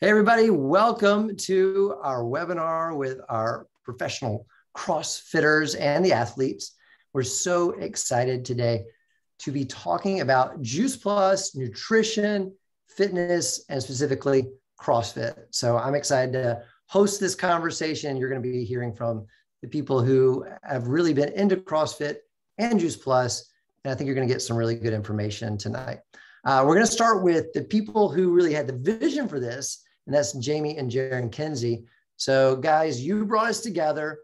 Hey, everybody, welcome to our webinar with our professional CrossFitters and the athletes. We're so excited today to be talking about Juice Plus, nutrition, fitness, and specifically CrossFit. So I'm excited to host this conversation. You're going to be hearing from the people who have really been into CrossFit and Juice Plus, and I think you're going to get some really good information tonight. We're going to start with the people who really had the vision for this, and that's Jamie and Jaron Kinsey. So guys, you brought us together.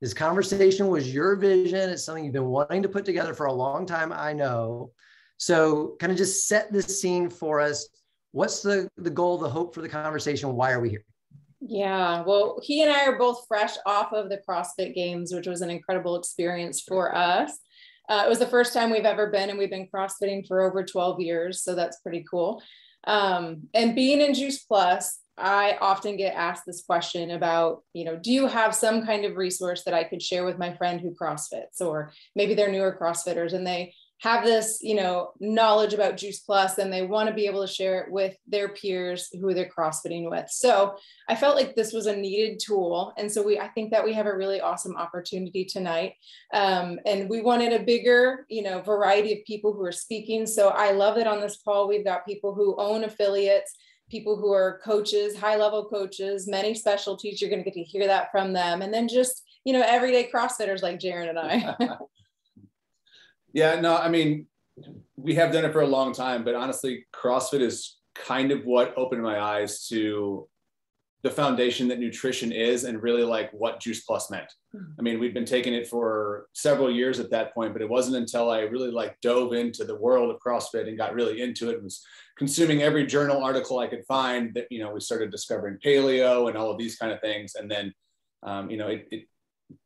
This conversation was your vision. It's something you've been wanting to put together for a long time, I know. So kind of just set the scene for us. What's the goal, the hope for the conversation? Why are we here? Yeah, well, he and I are both fresh off of the CrossFit Games, which was an incredible experience for us. It was the first time we've ever been, and we've been CrossFitting for over 12 years. So that's pretty cool. And being in Juice Plus, I often get asked this question about, do you have some kind of resource that I could share with my friend who CrossFits, or maybe they're newer CrossFitters and they have this, knowledge about Juice Plus and they want to be able to share it with their peers who they're CrossFitting with. So I felt like this was a needed tool. And so I think that we have a really awesome opportunity tonight. And we wanted a bigger, variety of people who are speaking. So I love that on this call, we've got people who own affiliates, people who are coaches, high-level coaches, many specialties. You're going to get to hear that from them. And then just, everyday CrossFitters like Jaron and I. Yeah, no, I mean, we have done it for a long time, but honestly, CrossFit is kind of what opened my eyes to the foundation that nutrition is and really like what Juice Plus meant. I mean, we've been taking it for several years at that point, but it wasn't until I really dove into the world of CrossFit and got really into it and was consuming every journal article I could find that, we started discovering paleo and all of these kind of things. And then, it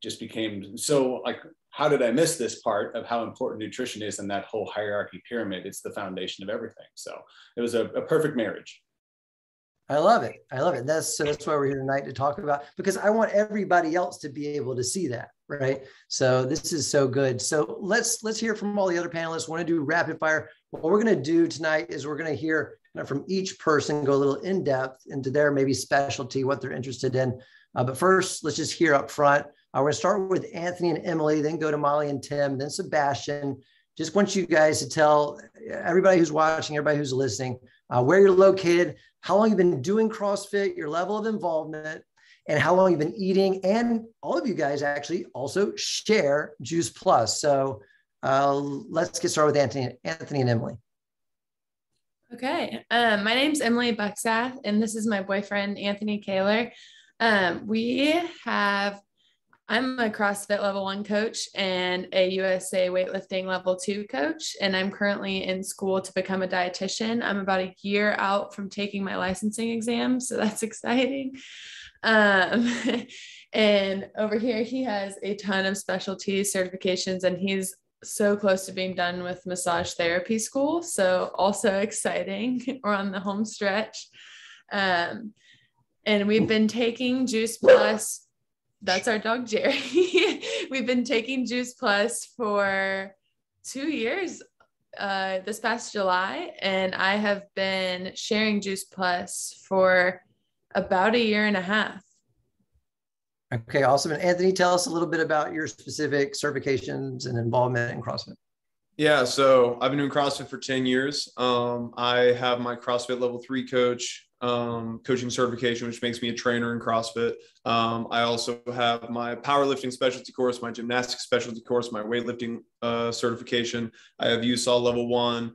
just became so how did I miss this part of how important nutrition is in that whole hierarchy pyramid? It's the foundation of everything. So it was a perfect marriage. I love it. I love it. That's why we're here tonight to talk about, because I want everybody else to be able to see that, right? So this is so good. So let's hear from all the other panelists. Want to do rapid fire. What we're going to do tonight is we're going to hear from each person, go a little in depth into their maybe specialty, what they're interested in. But first, let's just hear up front. We're going to start with Anthony and Emily, then go to Molly and Tim, then Sebastian. Just want you guys to tell everybody who's watching, everybody who's listening, where you're located, how long you've been doing CrossFit, your level of involvement, and how long you've been eating. And all of you guys actually also share Juice Plus. So let's get started with Anthony and Emily. Okay. My name's Emily Bucksath, and this is my boyfriend, Anthony Kaler. I'm a CrossFit level 1 coach and a USA weightlifting level 2 coach. And I'm currently in school to become a dietitian. I'm about a year out from taking my licensing exam. So that's exciting. And over here, he has a ton of specialty certifications, and he's so close to being done with massage therapy school. So also exciting. We're on the home stretch. And we've been taking Juice Plus. That's our dog, Jerry. We've been taking Juice Plus for 2 years this past July, and I have been sharing Juice Plus for about a year and a half. Okay, awesome. And Anthony, tell us a little bit about your specific certifications and involvement in CrossFit. Yeah, so I've been doing CrossFit for 10 years. I have my CrossFit level 3 coach coaching certification, which makes me a trainer in CrossFit. I also have my powerlifting specialty course, my gymnastics specialty course, my weightlifting certification. I have USAW level 1.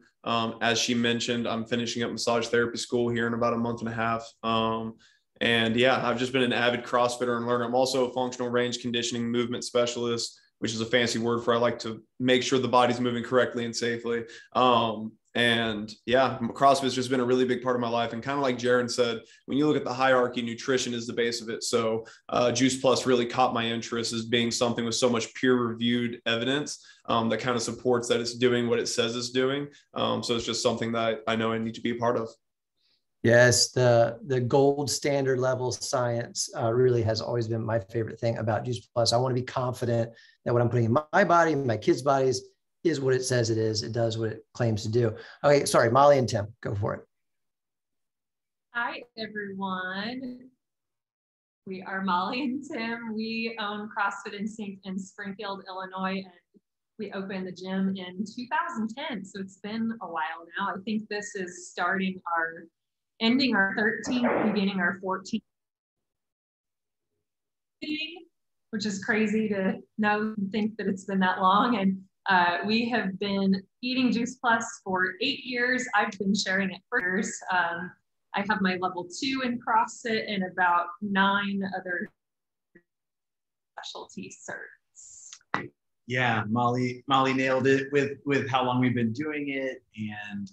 As she mentioned, I'm finishing up massage therapy school here in about a month and a half. And yeah, I've just been an avid CrossFitter and learner. I'm also a functional range conditioning movement specialist, which is a fancy word for I like to make sure the body's moving correctly and safely. And yeah, CrossFit has just been a really big part of my life. And kind of like Jaron said, when you look at the hierarchy, nutrition is the base of it. So Juice Plus really caught my interest as being something with so much peer-reviewed evidence that kind of supports that it's doing what it says it's doing. So it's just something that I know I need to be a part of. Yes, the gold standard level science really has always been my favorite thing about Juice Plus. I want to be confident that what I'm putting in my body, my kids' bodies, is what it says it is. It does what it claims to do. Okay, sorry, Molly and Tim, go for it. Hi, everyone. We are Molly and Tim. We own CrossFit Instinct in Springfield, Illinois, and we opened the gym in 2010. So it's been a while now. I think this is ending our 13th, beginning our 14th, which is crazy to know and think that it's been that long. And we have been eating Juice Plus for 8 years. I've been sharing it for years. I have my level 2 in CrossFit and about 9 other specialty certs. Yeah, Molly nailed it with how long we've been doing it and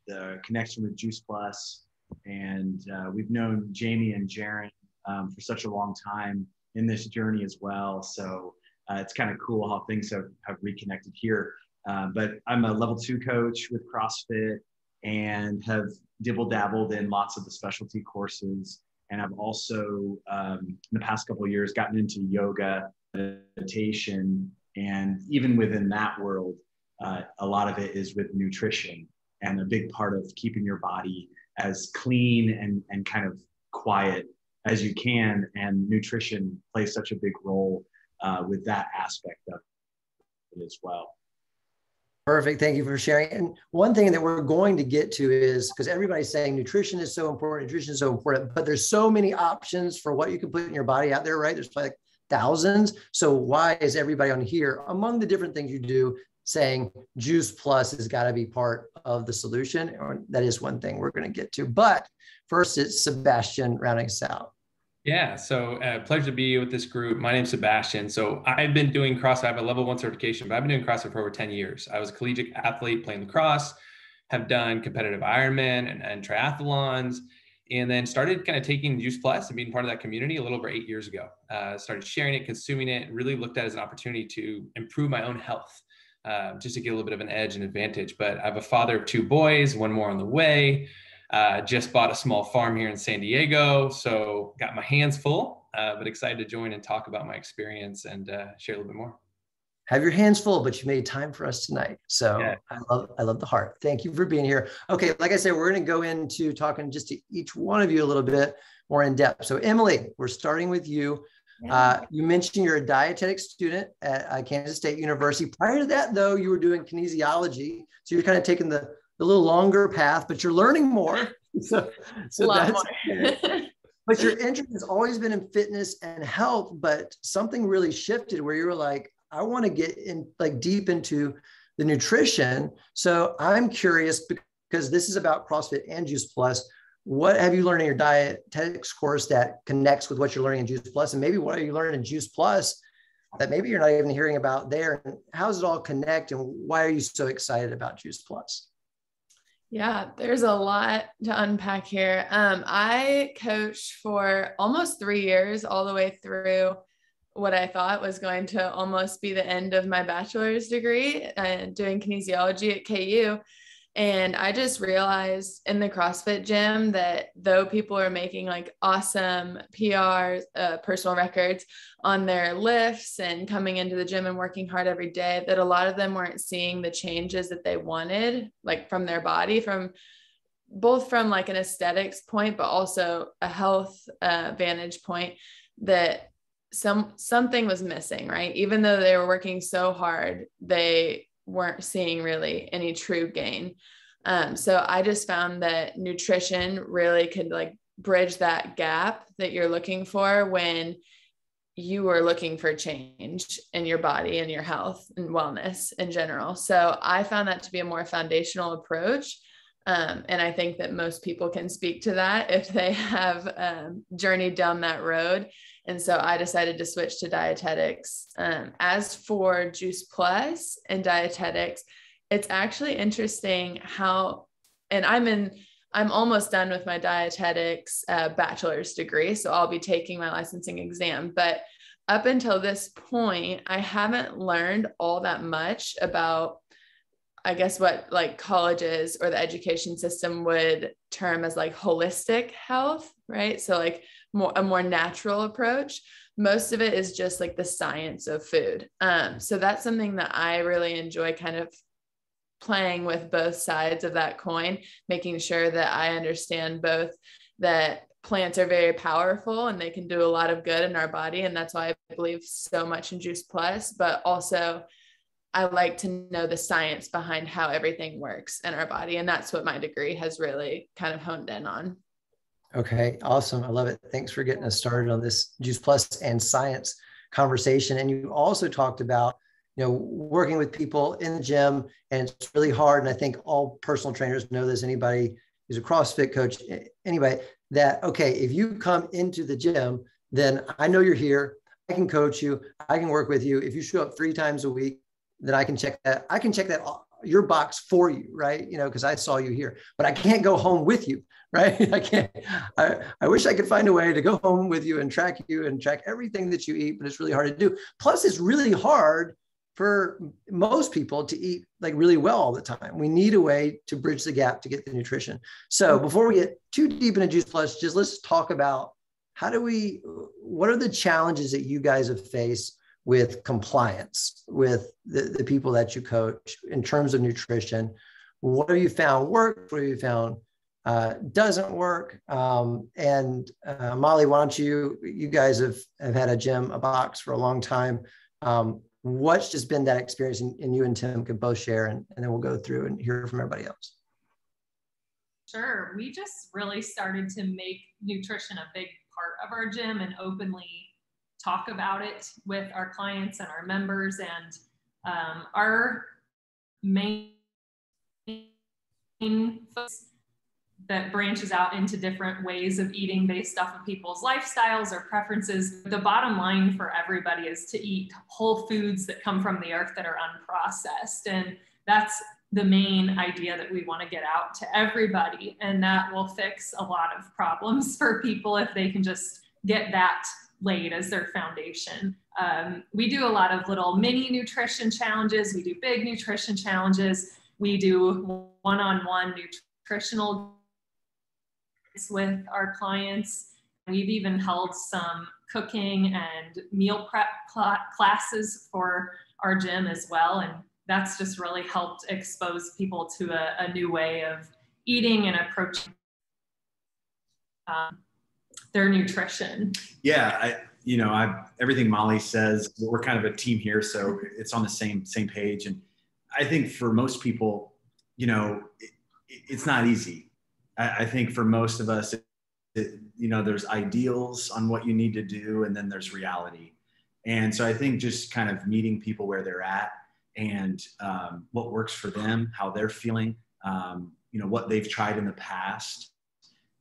the connection with Juice Plus. And we've known Jamie and Jaren for such a long time in this journey as well. So it's kind of cool how things have reconnected here. But I'm a level 2 coach with CrossFit and have dibble-dabbled in lots of the specialty courses. And I've also, in the past couple of years, gotten into yoga, meditation, and even within that world, a lot of it is with nutrition and a big part of keeping your body as clean and kind of quiet as you can. And nutrition plays such a big role with that aspect of it as well. Perfect. Thank you for sharing. And one thing that we're going to get to is, because everybody's saying nutrition is so important, but there's so many options for what you can put in your body out there, right? There's like thousands. So why is everybody on here, among the different things you do, saying Juice Plus has got to be part of the solution? Or that is one thing we're going to get to. But first, it's Sebastian rounding us out. Yeah, so pleasure to be with this group. My name's Sebastian. So I've been doing CrossFit. I have a level 1 certification, but I've been doing CrossFit for over 10 years. I was a collegiate athlete playing lacrosse, have done competitive Ironman and triathlons, and then started kind of taking Juice Plus and being part of that community a little over 8 years ago. Started sharing it, consuming it, and really looked at it as an opportunity to improve my own health, just to get a little bit of an edge and advantage. But I have a father of 2 boys, one more on the way. Just bought a small farm here in San Diego, so got my hands full, but excited to join and talk about my experience and share a little bit more. Have your hands full, but you made time for us tonight. So yeah. I love the heart. Thank you for being here. Okay, like I said, we're going to go into talking just to each one of you a little bit more in depth. So Emily, we're starting with you. You mentioned you're a dietetic student at Kansas State University. Prior to that, though, you were doing kinesiology. So you're kind of taking the little longer path, but you're learning more. So that's more. But your interest has always been in fitness and health, but something really shifted where you were like, I want to get in like deep into the nutrition. So I'm curious, because this is about CrossFit and Juice Plus. What have you learned in your dietetics course that connects with what you're learning in Juice Plus? And maybe what are you learning in Juice Plus that maybe you're not even hearing about there? And how does it all connect? And why are you so excited about Juice Plus? Yeah, there's a lot to unpack here. I coached for almost 3 years, all the way through what I thought was going to almost be the end of my bachelor's degree, doing kinesiology at KU. And I just realized in the CrossFit gym that though people are making like awesome PRs, personal records on their lifts and coming into the gym and working hard every day, that a lot of them weren't seeing the changes that they wanted, like from their body, from both from like an aesthetics point, but also a health vantage point, that something was missing, right? Even though they were working so hard, they weren't seeing really any true gain. So I just found that nutrition really could like bridge that gap that you're looking for when you are looking for change in your body and your health and wellness in general. So I found that to be a more foundational approach. And I think that most people can speak to that if they have journeyed down that road. And so I decided to switch to dietetics. As for Juice Plus and dietetics, it's actually interesting how, and I'm almost done with my dietetics bachelor's degree. So I'll be taking my licensing exam, but up until this point, I haven't learned all that much about, I guess, what like colleges or the education system would term as like holistic health, right? So like a more natural approach. Most of it is just like the science of food. So that's something that I really enjoy, kind of playing with both sides of that coin, making sure that I understand both that plants are very powerful and they can do a lot of good in our body. And that's why I believe so much in Juice Plus, but also I like to know the science behind how everything works in our body. And that's what my degree has really kind of honed in on. Okay, awesome. I love it. Thanks for getting us started on this Juice Plus and science conversation. And you also talked about, working with people in the gym, and it's really hard. And I think all personal trainers know this, anybody who's a CrossFit coach, anybody, that, okay, if you come into the gym, then I know you're here. I can coach you. I can work with you. If you show up 3 times a week, then I can check that. I can check that your box for you, right? Because I saw you here, but I can't go home with you, right? I can't. I wish I could find a way to go home with you and track everything that you eat, but it's really hard to do. Plus, it's really hard for most people to eat like really well all the time. We need a way to bridge the gap to get the nutrition. So before we get too deep into Juice Plus, just let's talk about what are the challenges that you guys have faced with compliance with the people that you coach in terms of nutrition? What have you found work? What have you found doesn't work? And Molly, why don't you guys have had a box for a long time. What's just been that experience, and you and Tim could both share, and then we'll go through and hear from everybody else. Sure. We just really started to make nutrition a big part of our gym and openly talk about it with our clients and our members. And our main focus that branches out into different ways of eating based off of people's lifestyles or preferences. The bottom line for everybody is to eat whole foods that come from the earth that are unprocessed. And that's the main idea that we want to get out to everybody. And that will fix a lot of problems for people if they can just get that laid as their foundation. We do a lot of little mini nutrition challenges. We do big nutrition challenges. We do one-on-one nutritional with our clients. We've even held some cooking and meal prep classes for our gym as well. And that's just really helped expose people to a new way of eating and approaching their nutrition. Yeah, everything Molly says, we're kind of a team here, so it's on the same page. And I think for most people, it's not easy. I think for most of us, there's ideals on what you need to do, and then there's reality. And so I think just kind of meeting people where they're at, and what works for them, how they're feeling, what they've tried in the past,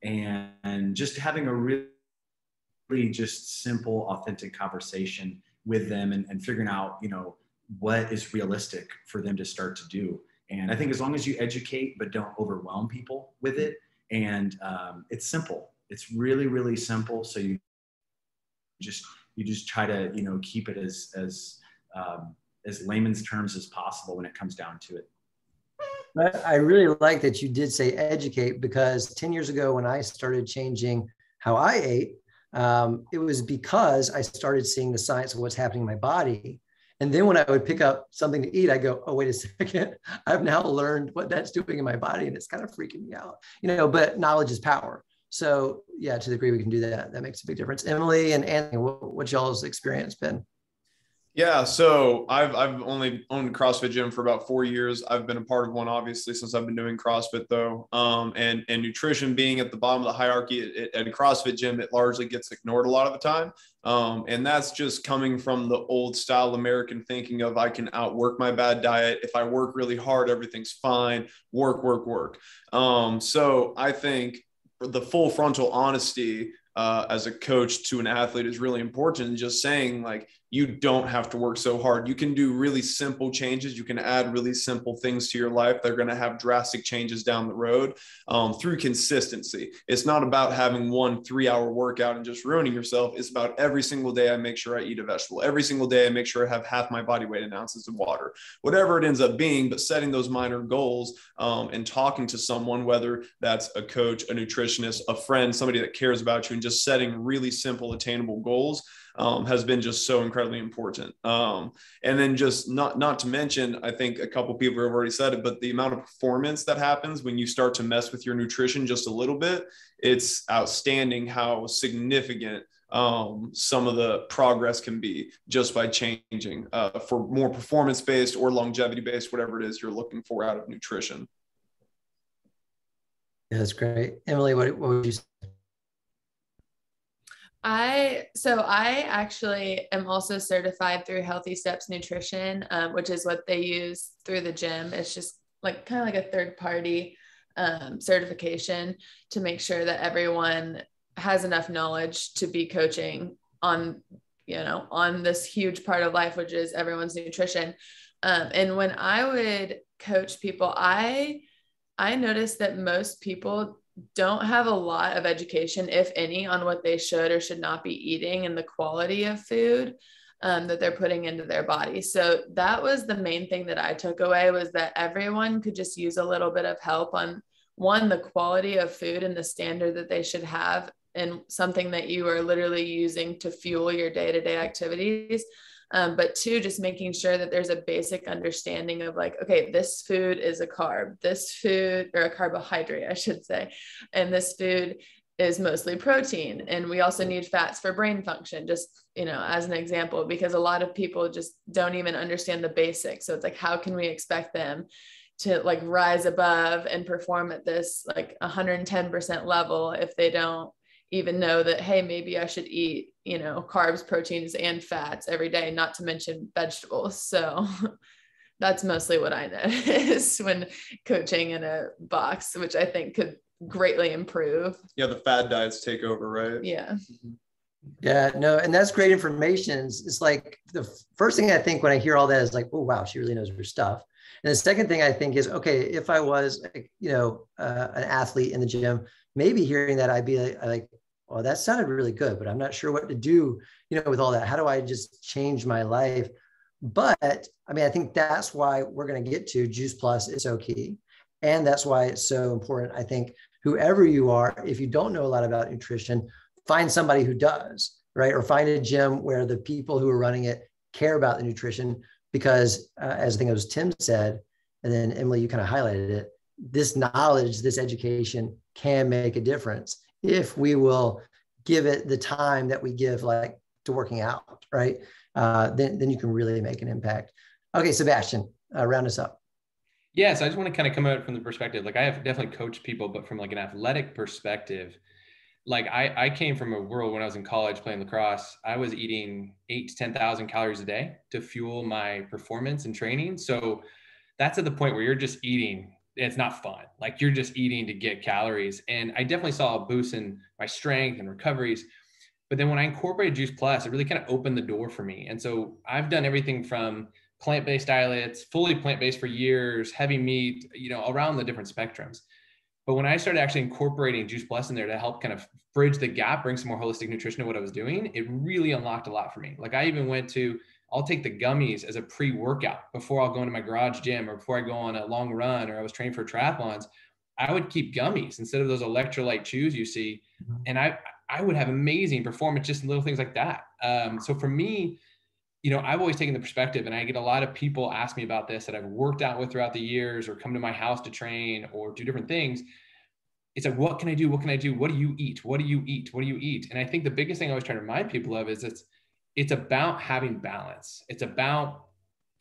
and just having a really just simple, authentic conversation with them, and figuring out, what is realistic for them to start to do. And I think as long as you educate, but don't overwhelm people with it, and it's simple. It's really, really simple. So you just try to, keep it as layman's terms as possible when it comes down to it. But I really like that you did say educate, because 10 years ago when I started changing how I ate, it was because I started seeing the science of what's happening in my body. And then when I would pick up something to eat, I go, oh, wait a second, I've now learned what that's doing in my body, and it's kind of freaking me out, but knowledge is power. So yeah, to the degree we can do that, that makes a big difference. Emily and Anthony, what y'all's experience been? Yeah, so I've only owned a CrossFit gym for about 4 years. I've been a part of one, obviously, since I've been doing CrossFit, though. And nutrition being at the bottom of the hierarchy at a CrossFit gym, it largely gets ignored a lot of the time. And that's just coming from the old style American thinking of I can outwork my bad diet. If I work really hard, everything's fine. Work. So I think the full frontal honesty as a coach to an athlete is really important. And just saying, like, you don't have to work so hard. You can do really simple changes. You can add really simple things to your life. They're going to have drastic changes down the road through consistency. It's not about having 1 3-hour workout and just ruining yourself. It's about every single day I make sure I eat a vegetable. Every single day I make sure I have half my body weight in ounces of water, whatever it ends up being. But setting those minor goals and talking to someone, whether that's a coach, a nutritionist, a friend, somebody that cares about you, and just setting really simple, attainable goals has been just so incredibly important. And then just not to mention, I think a couple people have already said it, but the amount of performance that happens when you start to mess with your nutrition just a little bit, it's outstanding how significant some of the progress can be just by changing for more performance-based or longevity-based, whatever it is you're looking for out of nutrition. Yeah, that's great. Emily, what would you say? I actually am also certified through Healthy Steps Nutrition, which is what they use through the gym. It's just like kind of like a third party certification to make sure that everyone has enough knowledge to be coaching on, on this huge part of life, which is everyone's nutrition. And when I would coach people, I noticed that most people don't have a lot of education, if any, on what they should or should not be eating and the quality of food that they're putting into their body. So that was the main thing that I took away, was that everyone could just use a little bit of help on, one, the quality of food and the standard that they should have, and something that you are literally using to fuel your day-to-day activities. But two, just making sure that there's a basic understanding of like, okay, this food is a carb, this food, or a carbohydrate, I should say, and this food is mostly protein. And we also need fats for brain function, just, as an example, because a lot of people just don't even understand the basics. So it's like, how can we expect them to like rise above and perform at this like 110% level if they don't even know that, hey, maybe I should eat, carbs, proteins, and fats every day, not to mention vegetables. So that's mostly what I notice when coaching in a box, which I think could greatly improve. Yeah, the fad diets take over, right? Yeah. Yeah, no, and that's great information. It's like the first thing I think when I hear all that is like, oh, wow, she really knows her stuff. And the second thing I think is, okay, if I was, an athlete in the gym, maybe hearing that I'd be like, well, that sounded really good, but I'm not sure what to do, with all that. How do I just change my life? But I think that's why we're going to get to Juice Plus is so key. And that's why it's so important. I think whoever you are, if you don't know a lot about nutrition, find somebody who does, right? Or find a gym where the people who are running it care about the nutrition, because as I think it was Tim said, and then Emily, you kind of highlighted it, this knowledge, this education can make a difference if we will give it the time that we give like to working out, right? Then you can really make an impact. Okay, Sebastian, round us up. Yeah, so I just want to kind of come out from the perspective, like I have definitely coached people, but from like an athletic perspective, like I came from a world when I was in college playing lacrosse, I was eating 8,000 to 10,000 calories a day to fuel my performance and training. So that's at the point where you're just eating. It's not fun. Like you're just eating to get calories. And I definitely saw a boost in my strength and recoveries. But then when I incorporated Juice Plus, it really kind of opened the door for me. And so I've done everything from plant-based diets, fully plant-based for years, heavy meat, around the different spectrums. But when I started actually incorporating Juice Plus in there to help kind of bridge the gap, bring some more holistic nutrition to what I was doing, it really unlocked a lot for me. Like I even went to, I'll take the gummies as a pre-workout before I'll go into my garage gym or before I go on a long run, or I was training for triathlons. I would keep gummies instead of those electrolyte chews you see. And I would have amazing performance, just in little things like that. So for me, I've always taken the perspective, and I get a lot of people ask me about this that I've worked out with throughout the years or come to my house to train or do different things. It's like, what can I do? What can I do? What do you eat? What do you eat? What do you eat? And I think the biggest thing I always try to remind people of is it's about having balance. It's about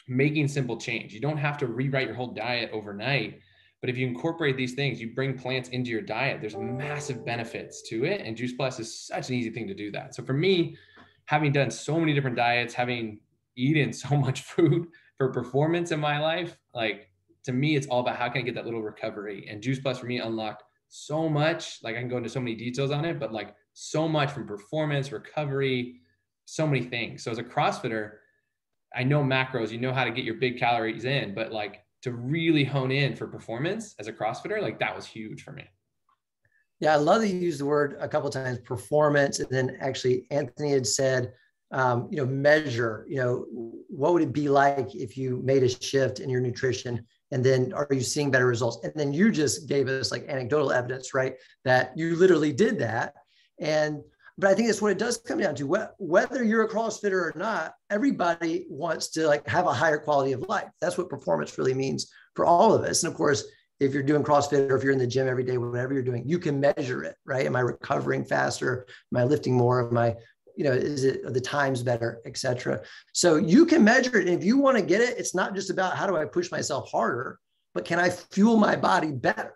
making simple change. You don't have to rewrite your whole diet overnight, but if you incorporate these things, you bring plants into your diet, there's massive benefits to it. And Juice Plus is such an easy thing to do that. So for me, having done so many different diets, having eaten so much food for performance in my life, like to me, it's all about how can I get that little recovery. And Juice Plus for me unlocked so much. Like I can go into so many details on it, but like so much from performance, recovery, so many things. So as a CrossFitter, I know macros, how to get your big calories in, but like to really hone in for performance as a CrossFitter, like that was huge for me. Yeah, I love that you used the word a couple of times, performance. And then actually Anthony had said, measure, what would it be like if you made a shift in your nutrition? And then are you seeing better results? And then you just gave us like anecdotal evidence, right? That you literally did that. And But I think that's what it does come down to. Whether you're a CrossFitter or not, everybody wants to like have a higher quality of life. That's what performance really means for all of us. And of course, if you're doing CrossFit or if you're in the gym every day, whatever you're doing, you can measure it, right? Am I recovering faster? Am I lifting more? Am I, is it the times better, et cetera? So you can measure it. And if you want to get it, it's not just about how do I push myself harder, but can I fuel my body better,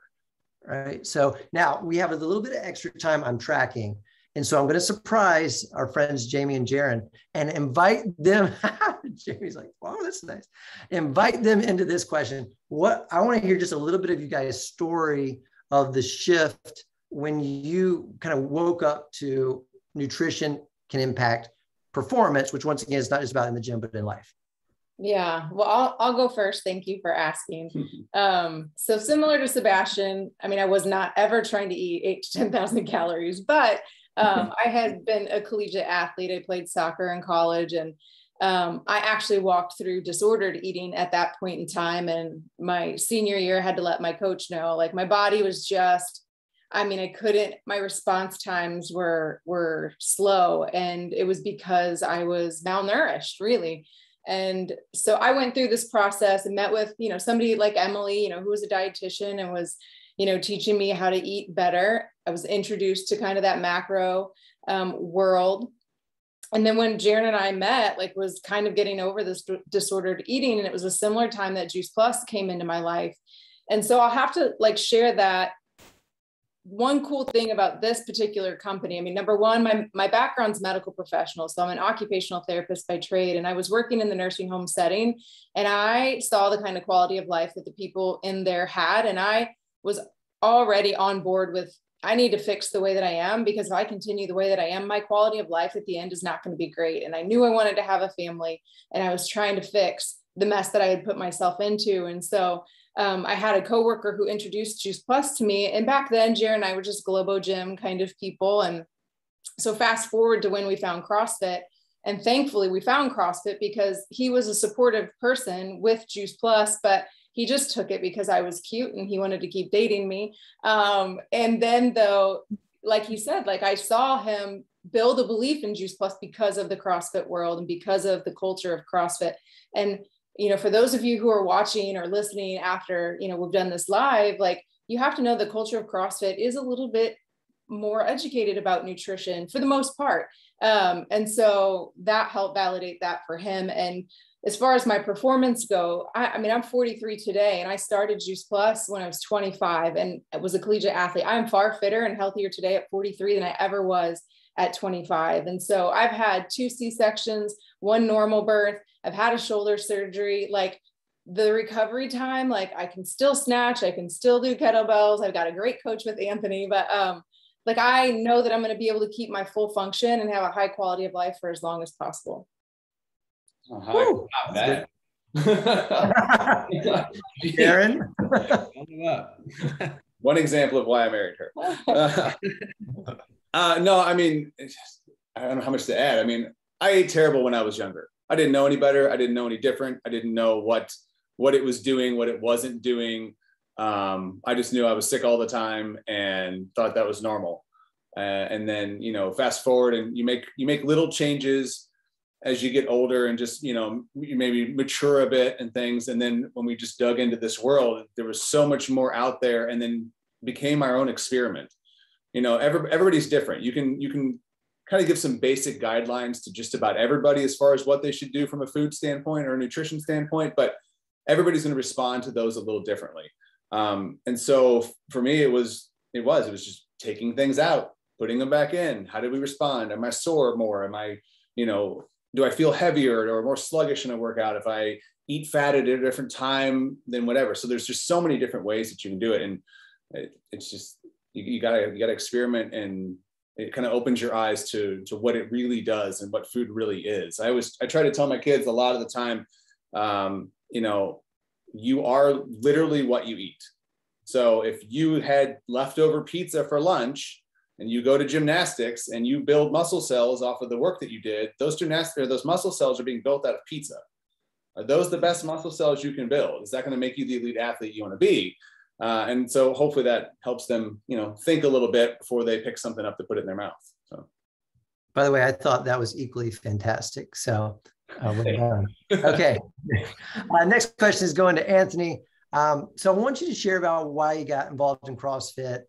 right? So now we have a little bit of extra time I'm tracking. And so I'm going to surprise our friends, Jamie and Jaron, and invite them. Jamie's like, wow, that's nice. Invite them into this question. I want to hear just a little bit of you guys' story of the shift when you kind of woke up to nutrition can impact performance, which once again is not just about in the gym, but in life. Yeah, well, I'll go first. Thank you for asking. So similar to Sebastian, I mean, I was not ever trying to eat 8,000 to 10,000 calories, but I had been a collegiate athlete. I played soccer in college, and I actually walked through disordered eating at that point in time. And my senior year, I had to let my coach know, like my body was just, I mean, my response times were slow, and it was because I was malnourished, really. And so I went through this process and met with, somebody like Emily, who was a dietitian and was, teaching me how to eat better. I was introduced to kind of that macro world. And then when Jaron and I met, was kind of getting over this disordered eating. And it was a similar time that Juice Plus came into my life. And so I'll have to share that. One cool thing about this particular company, I mean, number one, my background's medical professional. So I'm an occupational therapist by trade, and I was working in the nursing home setting, and I saw the kind of quality of life that the people in there had. And I was already on board with, I need to fix the way that I am, because if I continue the way that I am, my quality of life at the end is not going to be great. And I knew I wanted to have a family, and I was trying to fix the mess that I had put myself into. And so I had a coworker who introduced Juice Plus to me. And back then, Jaron and I were just Globo Gym kind of people. And so fast forward to when we found CrossFit. And thankfully we found CrossFit because he was a supportive person with Juice Plus, but he just took it because I was cute and he wanted to keep dating me. And then though, like he said, I saw him build a belief in Juice Plus because of the CrossFit world and because of the culture of CrossFit. And for those of you who are watching or listening after, we've done this live, you have to know the culture of CrossFit is a little bit more educated about nutrition for the most part. And so that helped validate that for him. And as far as my performance go, I mean, I'm 43 today, and I started Juice Plus when I was 25 and I was a collegiate athlete. I am far fitter and healthier today at 43 than I ever was at 25. And so I've had 2 C-sections, 1 normal birth. I've had a shoulder surgery. The recovery time, I can still snatch, I can still do kettlebells. I've got a great coach with Anthony, but I know that I'm going to be able to keep my full function and have a high quality of life for as long as possible. Not bad. Jaron? One example of why I married her. No, I mean, I don't know how much to add. I mean, I ate terrible when I was younger. I didn't know any better. I didn't know any different. I didn't know what it was doing, what it wasn't doing. I just knew I was sick all the time and thought that was normal. And then, fast forward and you make little changes as you get older and just, you maybe mature a bit and things. And then when we just dug into this world, there was so much more out there, and then became our own experiment. Everybody's different. You can kind of give some basic guidelines to just about everybody as far as what they should do from a food standpoint or a nutrition standpoint, but everybody's going to respond to those a little differently. And so for me, it was just taking things out, putting them back in. How did we respond? Am I sore more? Am I, do I feel heavier or more sluggish in a workout if I eat fat at a different time than whatever? So there's just so many different ways that you can do it. And it's just, you gotta experiment, and it kind of opens your eyes to what it really does and what food really is. I try to tell my kids a lot of the time, you are literally what you eat. So if you had leftover pizza for lunch and you go to gymnastics and you build muscle cells off of the work that you did, those muscle cells are being built out of pizza. Are those the best muscle cells you can build? Is that going to make you the elite athlete you want to be? And so hopefully that helps them, think a little bit before they pick something up to put it in their mouth. So. By the way, I thought that was equally fantastic. So well done. Okay. Next question is going to Anthony. So I want you to share about why you got involved in CrossFit.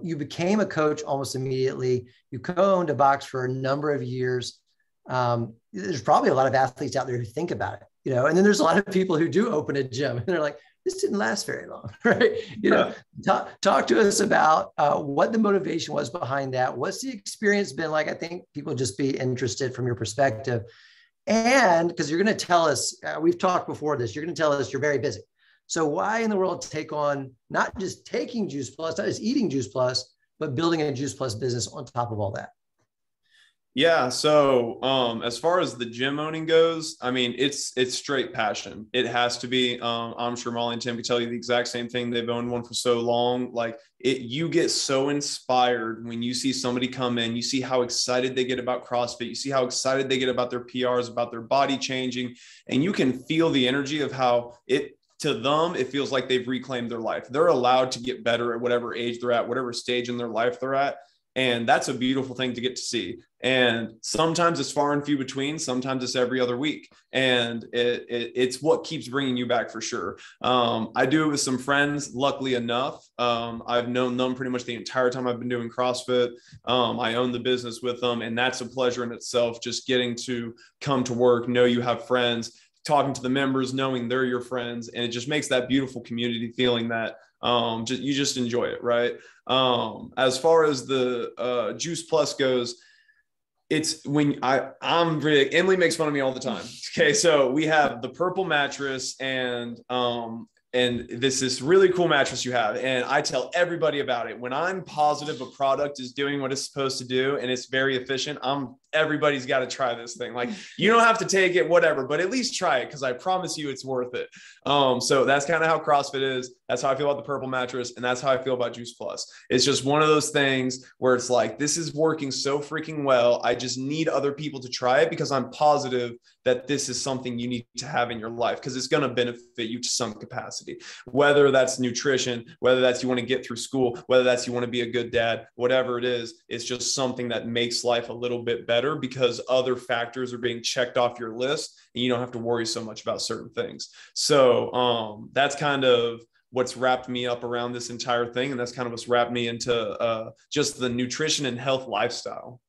You became a coach almost immediately. You co-owned a box for a number of years. There's probably a lot of athletes out there who think about it, and then there's a lot of people who do open a gym and they're like, this didn't last very long, right? Talk to us about what the motivation was behind that. What's the experience been like? I think people just be interested from your perspective. And because you're going to tell us, we've talked before this, you're going to tell us you're very busy. So why in the world take on not just taking Juice Plus, not just eating Juice Plus, but building a Juice Plus business on top of all that? Yeah. So as far as the gym owning goes, I mean, it's straight passion. It has to be. I'm sure Molly and Tim can tell you the exact same thing. They've owned one for so long. Like you get so inspired when you see somebody come in, you see how excited they get about CrossFit. You see how excited they get about their PRs, about their body changing, and you can feel the energy of how to them, it feels like they've reclaimed their life. They're allowed to get better at whatever age they're at, whatever stage in their life they're at. And that's a beautiful thing to get to see. And sometimes it's far and few between. Sometimes it's every other week. And it's what keeps bringing you back for sure. I do it with some friends, luckily enough. I've known them pretty much the entire time I've been doing CrossFit. I own the business with them. And that's a pleasure in itself, just getting to come to work, know you have friends, talking to the members, knowing they're your friends. And it just makes that beautiful community feeling that you just enjoy it, right? As far as the Juice Plus goes, it's when Emily makes fun of me all the time. Okay. So we have the purple mattress and this really cool mattress you have. And I tell everybody about it. When I'm positive a product is doing what it's supposed to do and it's very efficient, everybody's got to try this thing. Like, you don't have to take it, whatever, but at least try it, because I promise you it's worth it. So that's kind of how CrossFit is. That's how I feel about the purple mattress. And that's how I feel about Juice Plus. It's just one of those things where it's like, this is working so freaking well. I just need other people to try it, because I'm positive that this is something you need to have in your life, because it's going to benefit you to some capacity, whether that's nutrition, whether that's you want to get through school, whether that's you want to be a good dad, whatever it is. It's just something that makes life a little bit better, because other factors are being checked off your list and you don't have to worry so much about certain things. So that's kind of what's wrapped me up around this entire thing. And that's kind of what's wrapped me into just the nutrition and health lifestyle.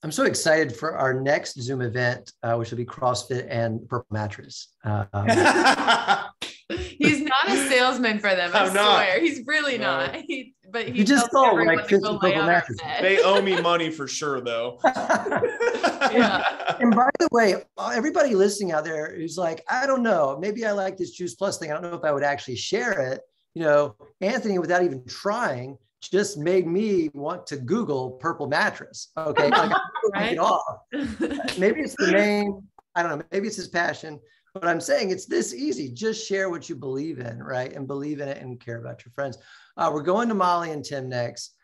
I'm so excited for our next Zoom event, which will be CrossFit and Purple Mattress. He's not a salesman for them. I swear. He's really not. But he just sold like 50 Purple Mattresses. They owe me money for sure, though. Yeah. And by the way, everybody listening out there who's like, I don't know, maybe I like this Juice Plus thing. I don't know if I would actually share it. Anthony, without even trying, just made me want to Google purple mattress. Okay. Like, right? It off. Maybe it's the name. I don't know. Maybe it's his passion, but I'm saying it's this easy. Just share what you believe in, right? And believe in it and care about your friends. We're going to Molly and Tim next.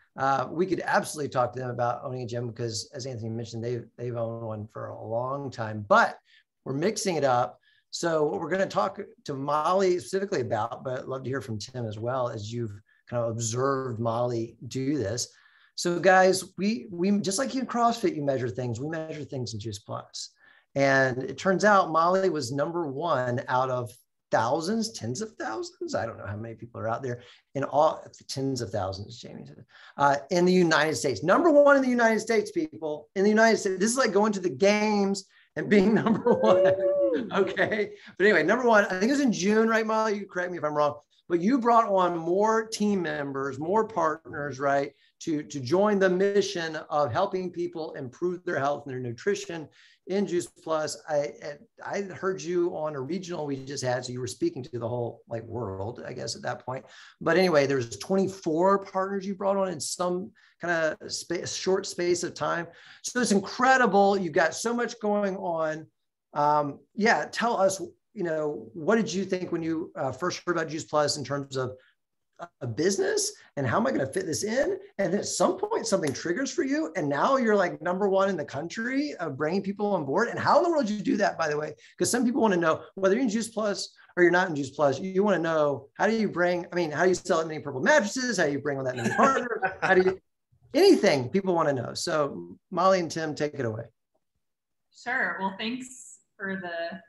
We could absolutely talk to them about owning a gym, because as Anthony mentioned, they've owned one for a long time, but we're mixing it up. So what we're going to talk to Molly specifically about, but I'd love to hear from Tim as well, as you've kind of observed Molly do this. So guys, we just like you in CrossFit, you measure things. We measure things in Juice Plus. And it turns out Molly was #1 out of thousands, tens of thousands. I don't know how many people are out there in all tens of thousands, Jamie said, in the United States. #1 in the United States, people, in the United States. This is like going to the games and being #1. Okay. But anyway, #1, I think it was in June, right, Molly? You correct me if I'm wrong. But you brought on more team members, more partners, right, to join the mission of helping people improve their health and their nutrition in Juice Plus. I heard you on a regional we just had, so you were speaking to the whole world, I guess, at that point. But anyway, there's 24 partners you brought on in some kind of short space of time. So it's incredible. You've got so much going on. Tell us, what did you think when you first heard about Juice Plus in terms of a business, and how am I going to fit this in? And then at some point something triggers for you, and now you're like #1 in the country of bringing people on board. And how in the world did you do that, by the way? Because some people want to know whether you're in Juice Plus or you're not in Juice Plus. You want to know, how do you sell that many purple mattresses? How do you bring on that many partners? anything people want to know. So Molly and Tim, take it away. Sure. Well, thanks for the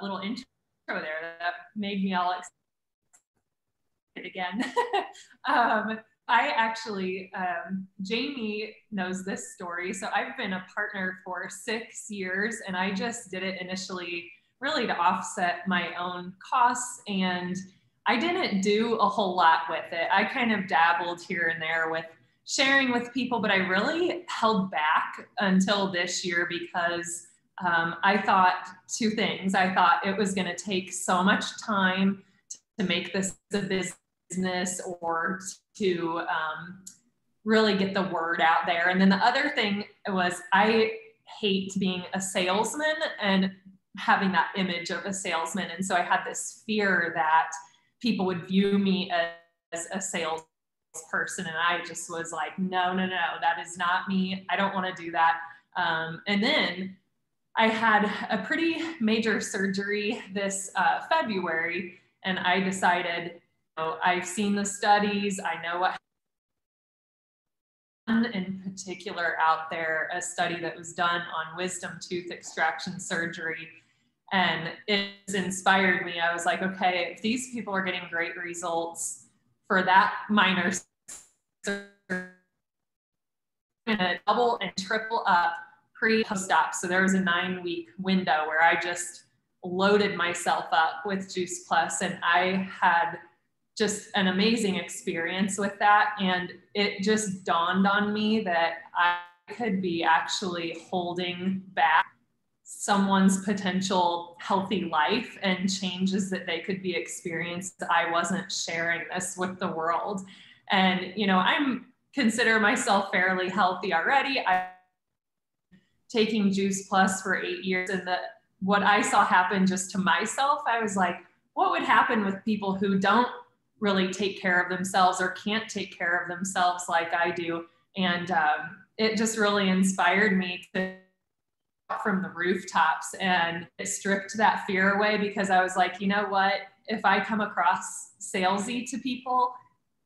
little intro there. That made me all excited again. I actually, Jamie knows this story. So I've been a partner for 6 years, and I just did it initially really to offset my own costs. And I didn't do a whole lot with it. I kind of dabbled here and there with sharing with people, but I really held back until this year because I thought two things. I thought it was going to take so much time to make this a business or to really get the word out there. And then the other thing was I hate being a salesman and having that image of a salesman. And so I had this fear that people would view me as a salesperson. And I just was like, no, that is not me. I don't want to do that. And then I had a pretty major surgery this February, and I decided, I've seen the studies. I know what in particular out there, a study that was done on wisdom tooth extraction surgery. And it inspired me. I was like, okay, if these people are getting great results for that minor surgery, I'm gonna double and triple up pre-post-op. So there was a 9-week window where I just loaded myself up with Juice Plus, and I had just an amazing experience with that. And it just dawned on me that I could be actually holding back someone's potential healthy life and changes that they could be experienced. I wasn't sharing this with the world. And, I'm consider myself fairly healthy already. I'm taking Juice Plus for 8 years, and what I saw happen just to myself, I was like, what would happen with people who don't really take care of themselves or can't take care of themselves like I do? And it just really inspired me to from the rooftops, and it stripped that fear away because I was like, you know what, if I come across salesy to people,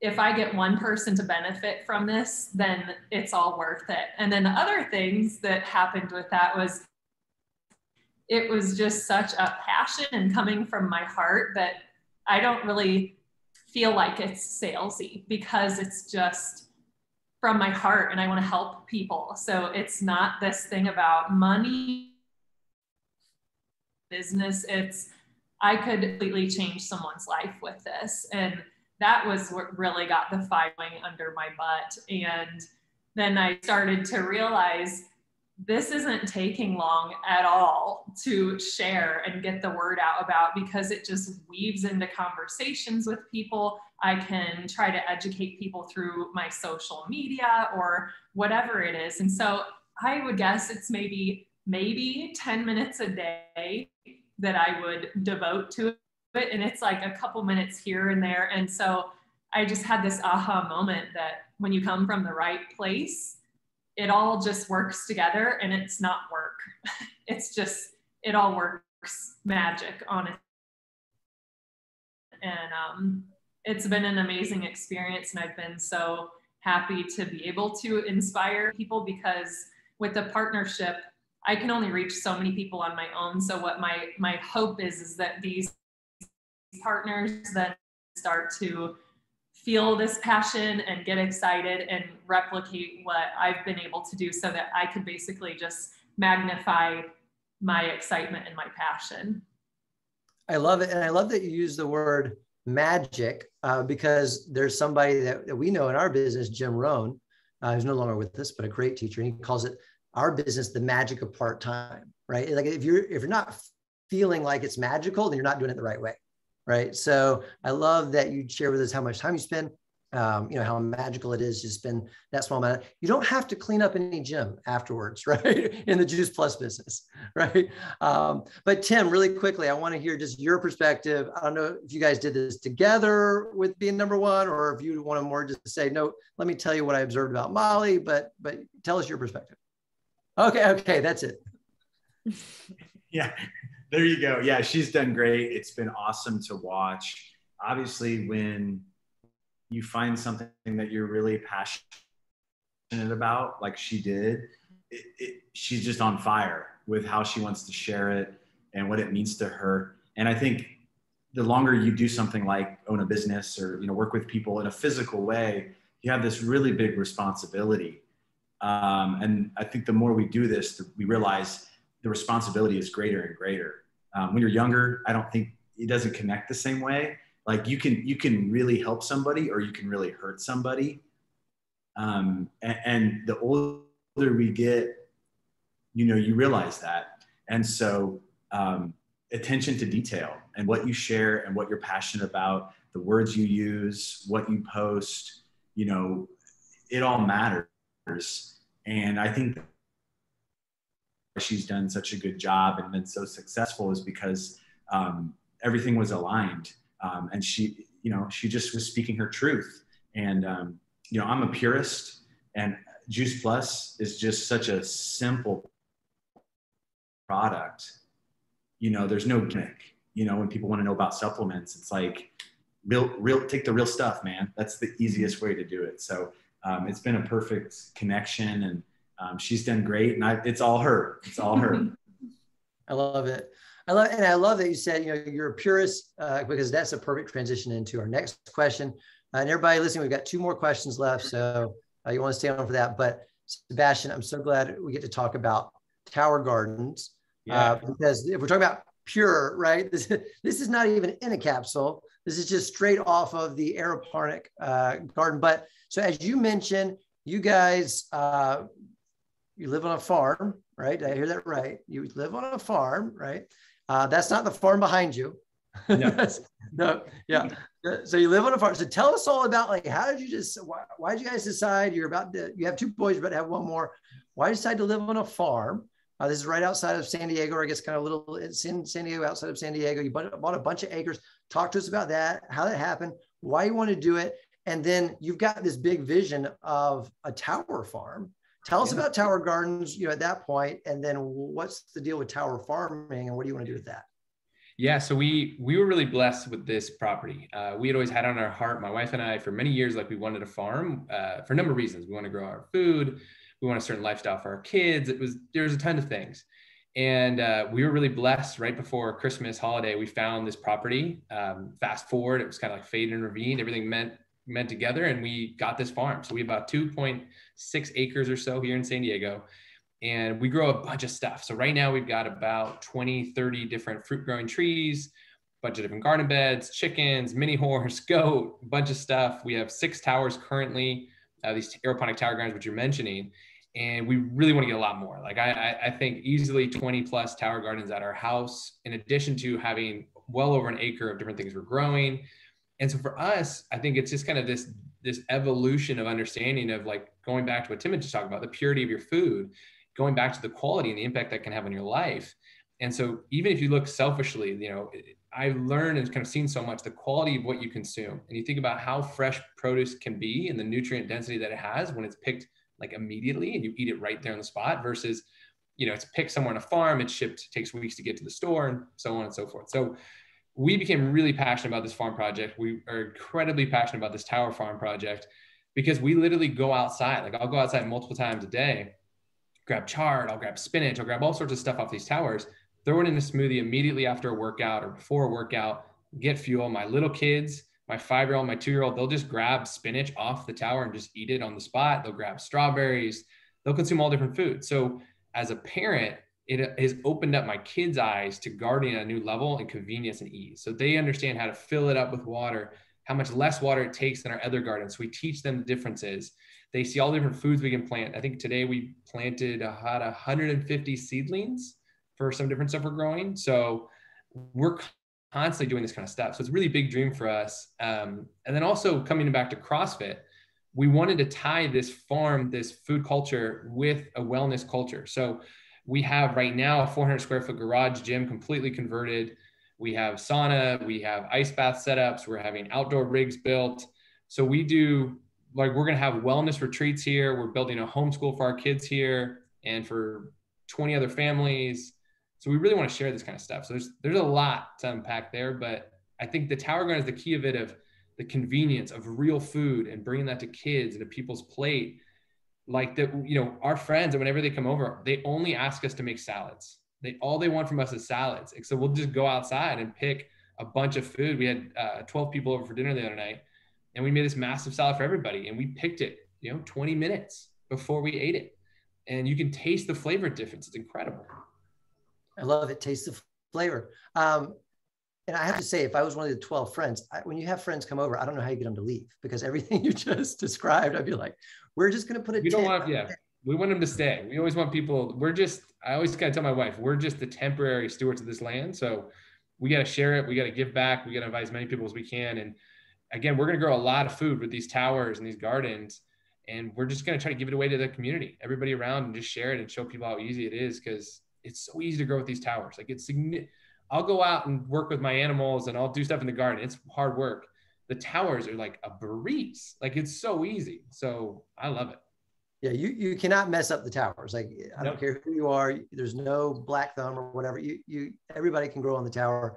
if I get one person to benefit from this, then it's all worth it. And then the other things that happened with that was it was just such a passion and coming from my heart that I don't really feel like it's salesy because it's just from my heart and I want to help people. So it's not this thing about money, business. It's, I could completely change someone's life with this. And that was what really got the fire going under my butt. And then I started to realize this isn't taking long at all to share and get the word out about, because it just weaves into conversations with people. I can try to educate people through my social media or whatever it is. And so I would guess it's maybe 10 minutes a day that I would devote to it. And it's like a couple minutes here and there. And so I just had this aha moment that when you come from the right place, it all just works together, and it's not work. It's just, it all works magic on it. And it's been an amazing experience, and I've been so happy to be able to inspire people, because with the partnership, I can only reach so many people on my own. So what my hope is that these partners then start to feel this passion and get excited and replicate what I've been able to do, so that I could basically just magnify my excitement and my passion. I love it. And I love that you use the word magic because there's somebody that we know in our business, Jim Rohn, who's no longer with us, but a great teacher. And he calls it our business, the magic of part-time, right? Like if you're not feeling like it's magical, then you're not doing it the right way. Right. So I love that you share with us how much time you spend, how magical it is to spend that small amount. You don't have to clean up any gym afterwards, right? In the Juice Plus business, right? But Tim, really quickly, I want to hear just your perspective. I don't know if you guys did this together with being number one, or if you want to more just say, no, let me tell you what I observed about Molly, but tell us your perspective. Okay, that's it. Yeah. There you go. Yeah, she's done great. It's been awesome to watch. Obviously, when you find something that you're really passionate about like she did, she's just on fire with how she wants to share it and what it means to her. And I think the longer you do something like own a business or, you know, work with people in a physical way, you have this really big responsibility. And I think the more we do this, we realize the responsibility is greater and greater. When you're younger, I don't think it doesn't connect the same way. Like you can really help somebody or you can really hurt somebody. And the older we get, you know, you realize that. And so attention to detail and what you share and what you're passionate about, the words you use, what you post, you know, it all matters. And I think she's done such a good job and been so successful is because everything was aligned. And she, you know, she just was speaking her truth. And, you know, I'm a purist, and Juice Plus is just such a simple product. You know, there's no gimmick. You know, when people want to know about supplements, it's like real, take the real stuff, man. That's the easiest way to do it. So it's been a perfect connection, and she's done great. And it's all her. It's all her. I love it. I love that you said, you know, you're a purist, because that's a perfect transition into our next question. And everybody listening, we've got 2 more questions left. So you want to stay on for that. But Sebastian, I'm so glad we get to talk about Tower Gardens. Yeah. Because if we're talking about pure, right, this is not even in a capsule. This is just straight off of the aeroponic garden. But so as you mentioned, you guys, you live on a farm, right? Did I hear that right? You live on a farm, right? That's not the farm behind you. No. No, yeah. So you live on a farm. So tell us all about, like, how did you why did you guys decide you have 2 boys, you're about to have 1 more. Why did you decide to live on a farm? This is right outside of San Diego, or I guess kind of it's in San Diego, outside of San Diego. You bought a bunch of acres. Talk to us about that, how that happened, why you want to do it. And then you've got this big vision of a tower farm. Tell us about Tower Gardens, you know, at that point, and then what's the deal with tower farming and what do you want to do with that? Yeah, so we were really blessed with this property. We had always had on our heart, my wife and I, for many years, like we wanted a farm for a number of reasons. We want to grow our food. We want a certain lifestyle for our kids. There was a ton of things. And we were really blessed. Right before Christmas holiday, we found this property. Fast forward, it was kind of like fade and ravine. Everything meant together, and we got this farm. So we have about 2.6 acres or so here in San Diego. And we grow a bunch of stuff. So right now we've got about 20, 30 different fruit growing trees, a bunch of different garden beds, chickens, mini horse, goat, a bunch of stuff. We have 6 towers currently, these aeroponic tower gardens, which you're mentioning. And we really want to get a lot more. Like I think easily 20 plus tower gardens at our house, in addition to having well over an acre of different things we're growing. And so for us, I think it's just kind of this evolution of understanding of, like, going back to what Tim had just talked about, the purity of your food, going back to the quality and the impact that can have on your life. And so even if you look selfishly, you know, I learned and kind of seen so much the quality of what you consume. And you think about how fresh produce can be and the nutrient density that it has when it's picked like immediately and you eat it right there on the spot versus, you know, it's picked somewhere on a farm, it's shipped, takes weeks to get to the store, and so on and so forth. So we became really passionate about this farm project. We are incredibly passionate about this tower farm project because we literally go outside. Like, I'll go outside multiple times a day, grab chard, I'll grab spinach, I'll grab all sorts of stuff off these towers, throw it in a smoothie immediately after a workout or before a workout, get fuel. My little kids, my 5-year-old, my 2-year-old, they'll just grab spinach off the tower and just eat it on the spot. They'll grab strawberries, they'll consume all different foods. So as a parent, it has opened up my kids' eyes to gardening at a new level and convenience and ease. So they understand how to fill it up with water, how much less water it takes than our other gardens. So we teach them the differences. They see all the different foods we can plant. I think today we planted about 150 seedlings for some different stuff we're growing. So we're constantly doing this kind of stuff. So it's a really big dream for us. And then also coming back to CrossFit, we wanted to tie this farm, this food culture with a wellness culture. So we have right now a 400 square foot garage gym completely converted. We have sauna, we have ice bath setups, we're having outdoor rigs built. So we do, like, we're going to have wellness retreats here. We're building a homeschool for our kids here and for 20 other families. So we really want to share this kind of stuff. So there's a lot to unpack there, but I think the tower garden is the key of it, of the convenience of real food and bringing that to kids and to people's plate. like our friends, and whenever they come over, they only ask us to make salads. All they want from us is salads. And so we'll just go outside and pick a bunch of food. We had 12 people over for dinner the other night, and we made this massive salad for everybody. And we picked it, 20 minutes before we ate it. And you can taste the flavor difference. It's incredible. I love it. Taste the flavor. And I have to say, if I was one of the 12 friends, when you have friends come over, I don't know how you get them to leave, because everything you just described, I'd be like, we're just going to put a tent. We want them to stay. We always want people, I always kind of tell my wife, we're just the temporary stewards of this land. So we got to share it. We got to give back. We got to invite as many people as we can. And again, we're going to grow a lot of food with these towers and these gardens. And we're just going to try to give it away to the community, everybody around, and just share it and show people how easy it is. Because it's so easy to grow with these towers. Like I'll go out and work with my animals and I'll do stuff in the garden. It's hard work. The towers are like a breeze. Like it's so easy. So I love it. Yeah, you cannot mess up the towers. Like I don't care who you are. There's no black thumb or whatever. Everybody can grow on the tower.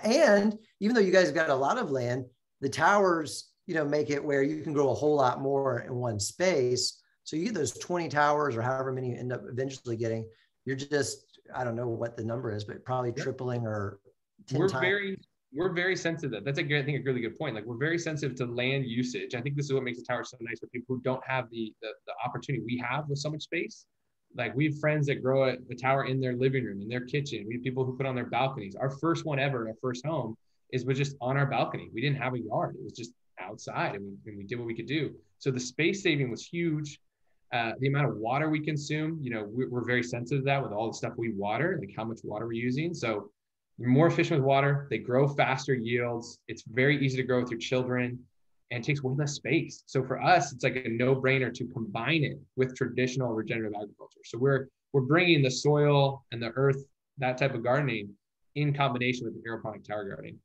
And even though you guys got a lot of land, the towers, make it where you can grow a whole lot more in one space. So you get those 20 towers or however many you end up eventually getting. You're just, I don't know what the number is, but probably tripling or 10 times. We're very sensitive. That's a really good point. Like we're very sensitive to land usage. I think this is what makes the tower so nice for people who don't have the opportunity we have with so much space. Like we have friends that grow a tower in their living room, in their kitchen. We have people who put on their balconies. Our first one ever, our first home was just on our balcony. We didn't have a yard. It was just outside, and we did what we could do. So the space saving was huge. The amount of water we consume, we're very sensitive to that with all the stuff we water, like how much water we're using. So you're more efficient with water. They grow faster yields. It's very easy to grow with your children, and it takes way less space. So for us, it's like a no-brainer to combine it with traditional regenerative agriculture. So we're bringing the soil and the earth, that type of gardening, in combination with the aeroponic tower gardening.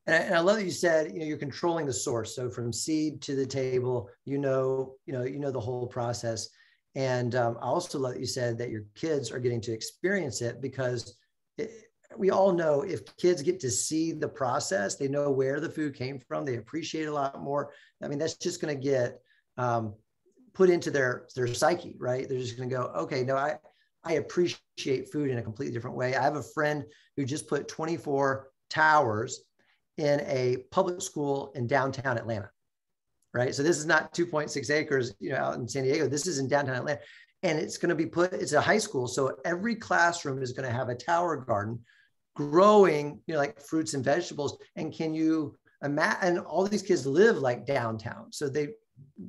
And I love that you said, you're controlling the source. So from seed to the table, you know the whole process. And I also love that you said that your kids are getting to experience it, because we all know if kids get to see the process, they know where the food came from, they appreciate it a lot more. I mean, that's just going to get put into their psyche, right? They're just going to go, okay, no, I appreciate food in a completely different way. I have a friend who just put 24 towers in a public school in downtown Atlanta, right? So this is not 2.6 acres, out in San Diego. This is in downtown Atlanta. And it's going to be it's a high school. So every classroom is going to have a tower garden growing, like fruits and vegetables. And can you imagine, and all these kids live like downtown. So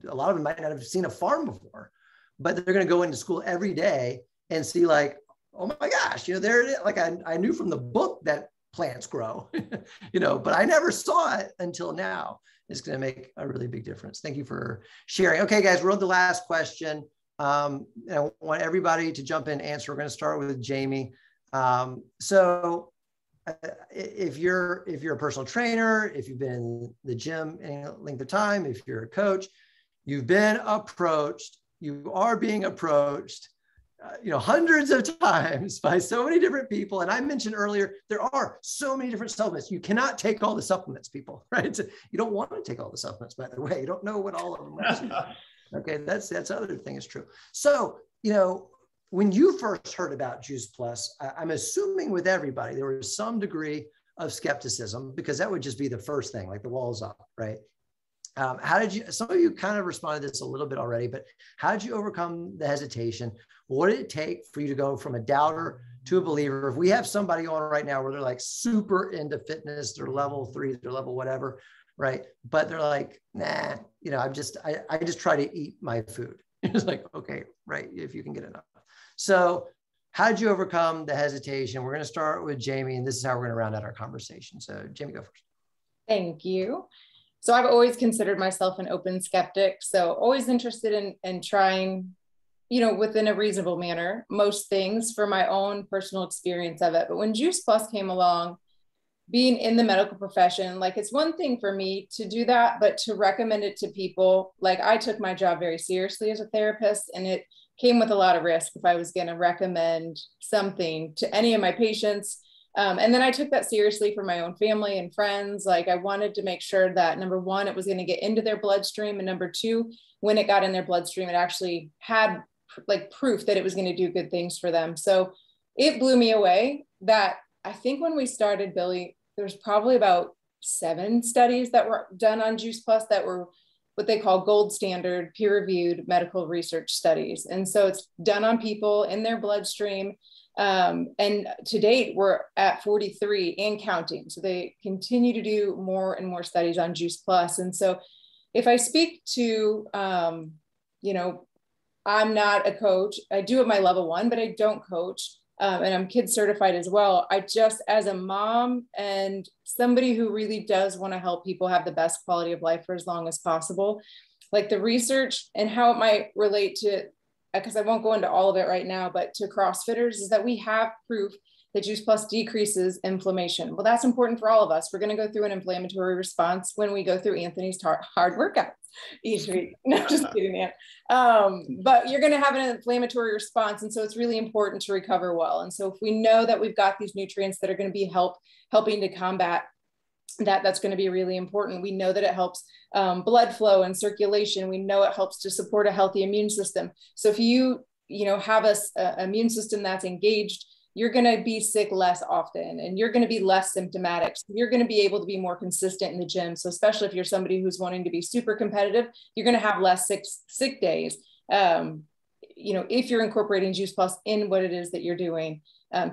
a lot of them might not have seen a farm before, but they're going to go into school every day and see like, oh my gosh, there it is. Like I knew from the book that plants grow, but I never saw it until now. It's going to make a really big difference. Thank you for sharing. Okay, guys, we're on the last question. I want everybody to jump in and answer. We're going to start with Jamie. So if you're a personal trainer, if you've been in the gym any length of time, if you're a coach, you've been approached, you are being approached, hundreds of times by so many different people. And I mentioned earlier, there are so many different supplements. You cannot take all the supplements, people, right? So you don't want to take all the supplements, by the way. You don't know what all of them are. Okay, that's the other thing is true. So, when you first heard about Juice Plus, I'm assuming with everybody, there was some degree of skepticism, because that would just be the first thing, like the walls up, right? How did you, some of you kind of responded to this a little bit already, but how did you overcome the hesitation? What did it take for you to go from a doubter to a believer? If we have somebody on right now where they're like super into fitness, they're level 3, they're level whatever, right? But they're like, nah, I just try to eat my food. It's like, okay, right, if you can get enough. So how did you overcome the hesitation? We're going to start with Jamie, and this is how we're going to round out our conversation. So Jamie, go first. Thank you. So I've always considered myself an open skeptic. So always interested in trying, within a reasonable manner, most things for my own personal experience of it. But when Juice Plus came along, being in the medical profession, like it's one thing for me to do that, but to recommend it to people, like I took my job very seriously as a therapist, and it came with a lot of risk if I was going to recommend something to any of my patients, And then I took that seriously for my own family and friends. Like I wanted to make sure that number one, it was going to get into their bloodstream. And number two, when it got in their bloodstream, it actually had like proof that it was going to do good things for them. So it blew me away that I think when we started, Billy, there's probably about 7 studies that were done on Juice Plus that were what they call gold standard peer-reviewed medical research studies. And so it's done on people in their bloodstream. And to date, we're at 43 and counting. So they continue to do more and more studies on Juice Plus. And so if I speak to, you know, I'm not a coach. I do at my level 1, but I don't coach. And I'm kid certified as well. I just, as a mom and somebody who really does want to help people have the best quality of life for as long as possible, like the research and how it might relate to, because I won't go into all of it right now, but to CrossFitters is that we have proof that Juice Plus decreases inflammation. Well, that's important for all of us. We're going to go through an inflammatory response when we go through Anthony's hard workouts each week. No, just kidding, man. But you're going to have an inflammatory response. And so it's really important to recover well. And so if we know that we've got these nutrients that are going to be helping to combat that, that's going to be really important. We know that it helps blood flow and circulation. We know it helps to support a healthy immune system. So if you have a immune system that's engaged, you're going to be sick less often and you're going to be less symptomatic. So you're going to be able to be more consistent in the gym. So especially if you're somebody who's wanting to be super competitive, you're going to have less sick days. If you're incorporating Juice Plus in what it is that you're doing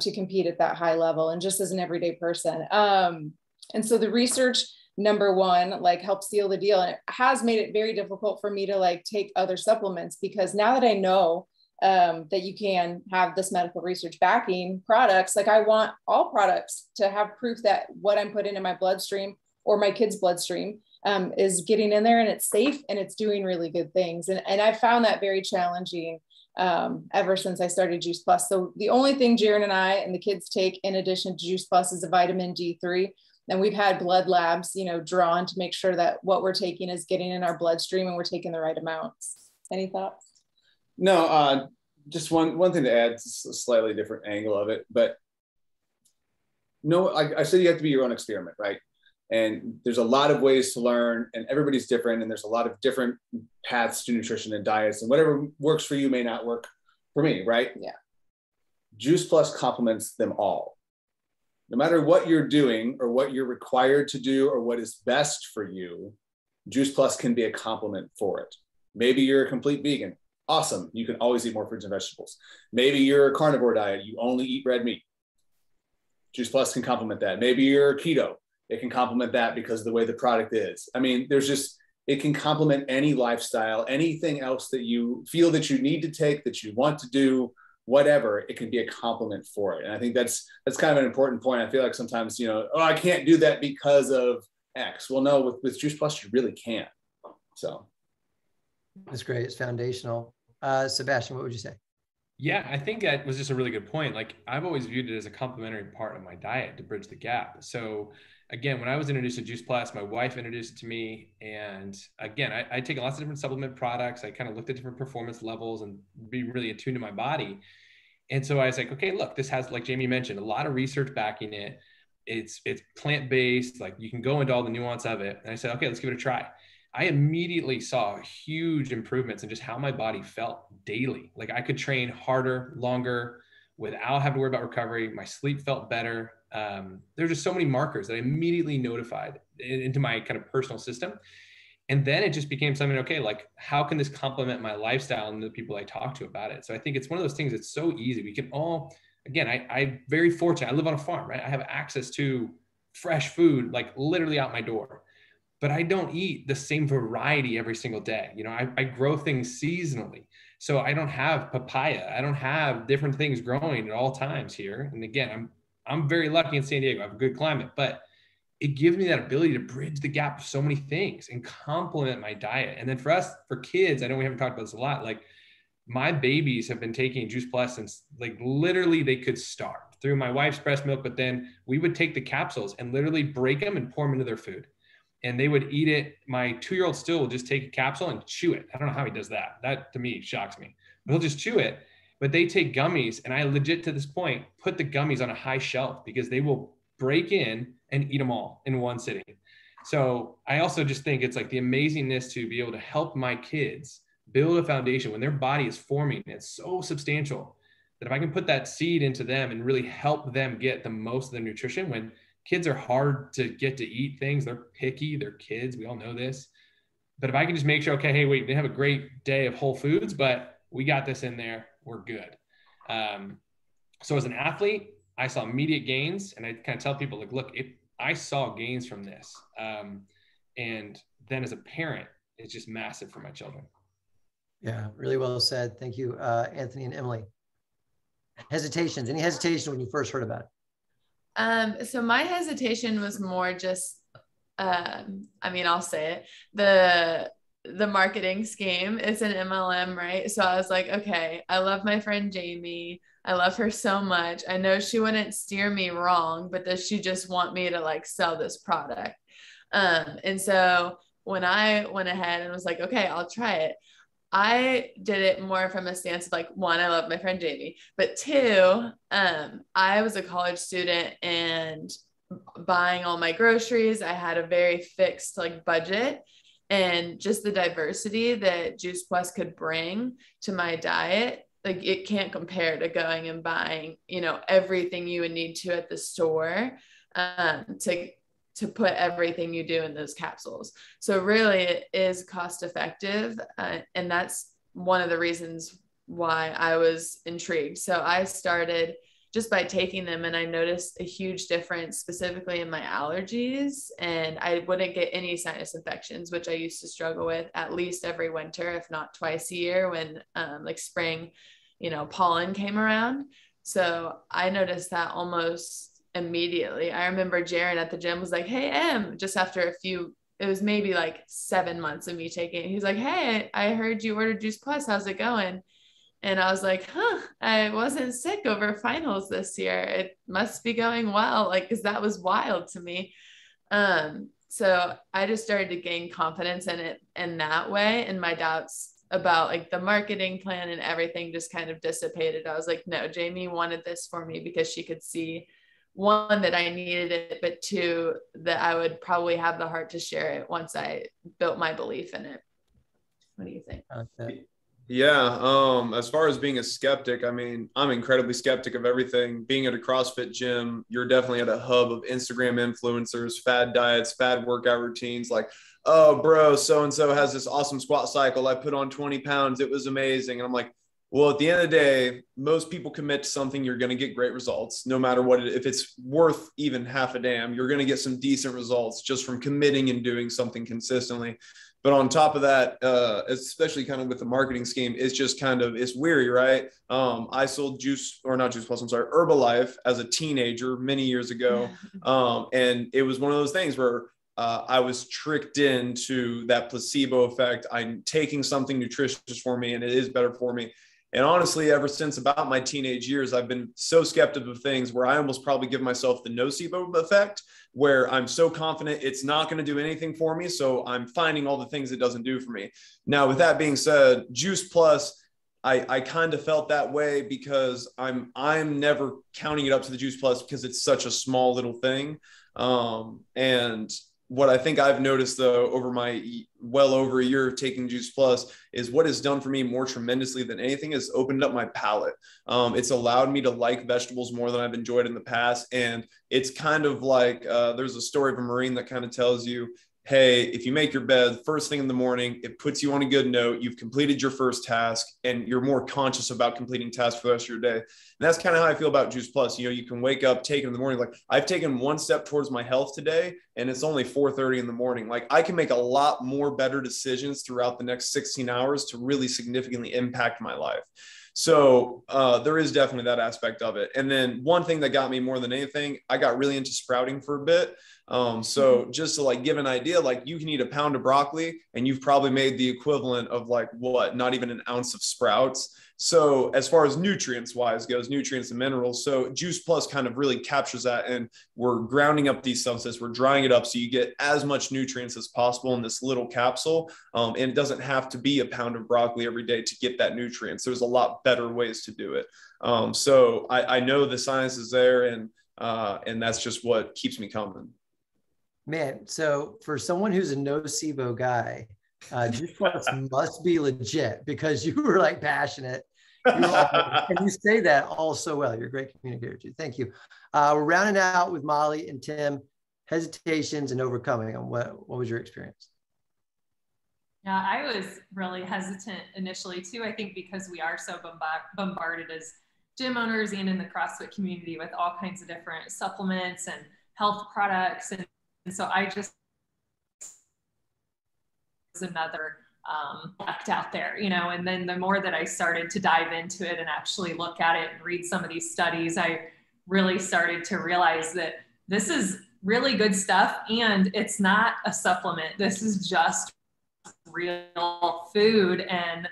to compete at that high level and just as an everyday person. And so the research, number one, like helps seal the deal. And it has made it very difficult for me to like take other supplements because now that I know that you can have this medical research backing products, like I want all products to have proof that what I'm putting in my bloodstream or my kids' bloodstream is getting in there and it's safe and it's doing really good things. And I found that very challenging ever since I started Juice Plus. So the only thing Jaron and I and the kids take in addition to Juice Plus is a vitamin D3. And we've had blood labs, drawn to make sure that what we're taking is getting in our bloodstream and we're taking the right amounts. Any thoughts? No, just one thing to add, a slightly different angle of it, but no, like I said, you have to be your own experiment, right? And there's a lot of ways to learn and everybody's different. And there's a lot of different paths to nutrition and diets and whatever works for you may not work for me, right? Yeah. Juice Plus complements them all. No matter what you're doing or what you're required to do or what is best for you, Juice Plus can be a complement for it. Maybe you're a complete vegan. Awesome. You can always eat more fruits and vegetables. Maybe you're a carnivore diet. You only eat red meat. Juice Plus can complement that. Maybe you're keto. It can complement that because of the way the product is. I mean, it can complement any lifestyle, anything else that you feel that you need to take, that you want to do, whatever, it can be a complement for it. And I think that's kind of an important point. I feel like sometimes, I can't do that because of X. Well, no, with Juice Plus, you really can. So. That's great. It's foundational. Sebastian, what would you say? Yeah, I think that was just a really good point. Like I've always viewed it as a complementary part of my diet to bridge the gap. So again, when I was introduced to Juice Plus, my wife introduced it to me. And again, I take lots of different supplement products. I kind of looked at different performance levels and be really attuned to my body. And so I was like, okay, look, this has, like Jamie mentioned, a lot of research backing it. It's plant-based, like you can go into all the nuance of it. And I said, okay, let's give it a try. I immediately saw huge improvements in just how my body felt daily. Like I could train harder, longer without having to worry about recovery. My sleep felt better. There's just so many markers that I immediately notified into my kind of personal system. And then it just became something, okay, like how can this complement my lifestyle and the people I talk to about it? So I think it's one of those things that's so easy. We can all, again, I'm very fortunate. I live on a farm, right? I have access to fresh food, like literally out my door. But I don't eat the same variety every single day. I grow things seasonally. So I don't have papaya. I don't have different things growing at all times here. And again, I'm very lucky in San Diego. I have a good climate, but it gives me that ability to bridge the gap of so many things and complement my diet. And then for kids, I know we haven't talked about this a lot. Like my babies have been taking Juice Plus since like literally they could start through my wife's breast milk, but then we would take the capsules and literally break them and pour them into their food. And they would eat it. My 2-year-old still will just take a capsule and chew it. I don't know how he does that. That to me shocks me. But he'll just chew it. but they take gummies, and I legit to this point put the gummies on a high shelf because they will break in and eat them all in one sitting. So I also just think it's like the amazingness to be able to help my kids build a foundation when their body is forming. It's so substantial that if I can put that seed into them and really help them get the most of their nutrition. When kids are hard to get to eat things, they're picky, they're kids, we all know this. But if I can just make sure, okay, hey, wait, they have a great day of whole foods, but we got this in there, we're good. So as an athlete, I saw immediate gains, and I kind of tell people, like, look, I saw gains from this. And then as a parent, it's just massive for my children. Yeah, really well said. Thank you, Anthony and Emily. Hesitations, any hesitation when you first heard about it? So my hesitation was more just, I mean, I'll say it, the marketing scheme. It's an MLM, right? So I was like, okay, I love my friend Jamie. I love her so much. I know she wouldn't steer me wrong, but does she just want me to like sell this product? And so when I went ahead and was like, okay, I'll try it, I did it more from a stance of like, one, I love my friend Jamie, but two, I was a college student and buying all my groceries. I had a very fixed like budget, and just the diversity that Juice Plus could bring to my diet, like it can't compare to going and buying, everything you would need to at the store, to put everything you do in those capsules. So really it is cost effective. And that's one of the reasons why I was intrigued. So I started just by taking them, and I noticed a huge difference specifically in my allergies, and I wouldn't get any sinus infections, which I used to struggle with at least every winter, if not twice a year, when like spring, pollen came around. So I noticed that almost immediately. I remember Jaron at the gym was like, hey, Em, just after it was maybe like 7 months of me taking it. He's like, hey, I heard you ordered Juice Plus. How's it going? And I was like, I wasn't sick over finals this year. It must be going well. Like, cause that was wild to me. So I just started to gain confidence in it in that way. And my doubts about like the marketing plan and everything just kind of dissipated. I was like, no, Jamie wanted this for me because she could see, one, that I needed it, but two, that I would probably have the heart to share it once I built my belief in it. What do you think? Okay. Yeah. As far as being a skeptic, I mean, I'm incredibly skeptic of everything. Being at a CrossFit gym, you're definitely at a hub of Instagram influencers, fad diets, fad workout routines. Like, oh, bro, so-and-so has this awesome squat cycle. I put on 20 pounds. It was amazing. And I'm like, well, at the end of the day, most people commit to something, you're going to get great results, no matter what. If it's worth even half a damn, you're going to get some decent results just from committing and doing something consistently. But on top of that, especially kind of with the marketing scheme, it's just kind of, it's weary, right? I sold Herbalife as a teenager many years ago. And it was one of those things where I was tricked into that placebo effect. I'm taking something nutritious for me and it is better for me. And honestly, ever since about my teenage years, I've been so skeptical of things where I almost probably give myself the nocebo effect, where I'm so confident it's not going to do anything for me. So I'm finding all the things it doesn't do for me. Now, with that being said, Juice Plus, I kind of felt that way because I'm never counting it up to the Juice Plus because it's such a small little thing. And what I think I've noticed though, over my well over a year of taking Juice Plus, is what it's done for me more tremendously than anything is opened up my palate. It's allowed me to like vegetables more than I've enjoyed in the past. And it's kind of like, there's a story of a Marine that kind of tells you, hey, if you make your bed first thing in the morning, it puts you on a good note. You've completed your first task and you're more conscious about completing tasks for the rest of your day. And that's kind of how I feel about Juice Plus. You can wake up, take it in the morning. Like, I've taken one step towards my health today and it's only 4:30 in the morning. Like, I can make a lot more better decisions throughout the next 16 hours to really significantly impact my life. So there is definitely that aspect of it. And then one thing that got me more than anything, I got really into sprouting for a bit. So just to like give an idea, like you can eat a pound of broccoli and you've probably made the equivalent of like what, not even an ounce of sprouts. So as far as nutrients wise goes, nutrients and minerals, so Juice Plus kind of really captures that, and we're grounding up these substances, we're drying it up so you get as much nutrients as possible in this little capsule. And it doesn't have to be a pound of broccoli every day to get that nutrients. There's a lot better ways to do it. So I know the science is there, and that's just what keeps me coming. Man, so for someone who's a nocebo guy, Juice Plus must be legit, because you were like passionate. And you say that all so well. You're a great communicator too. Thank you. We're rounding out with Molly and Tim. Hesitations and overcoming them. What was your experience? Yeah, I was really hesitant initially too. I think because we are so bombarded as gym owners and in the CrossFit community with all kinds of different supplements and health products. And so I just was another left out there, you know, and then the more that I started to dive into it and actually look at it and read some of these studies, I really started to realize that this is really good stuff, and it's not a supplement. This is just real food. And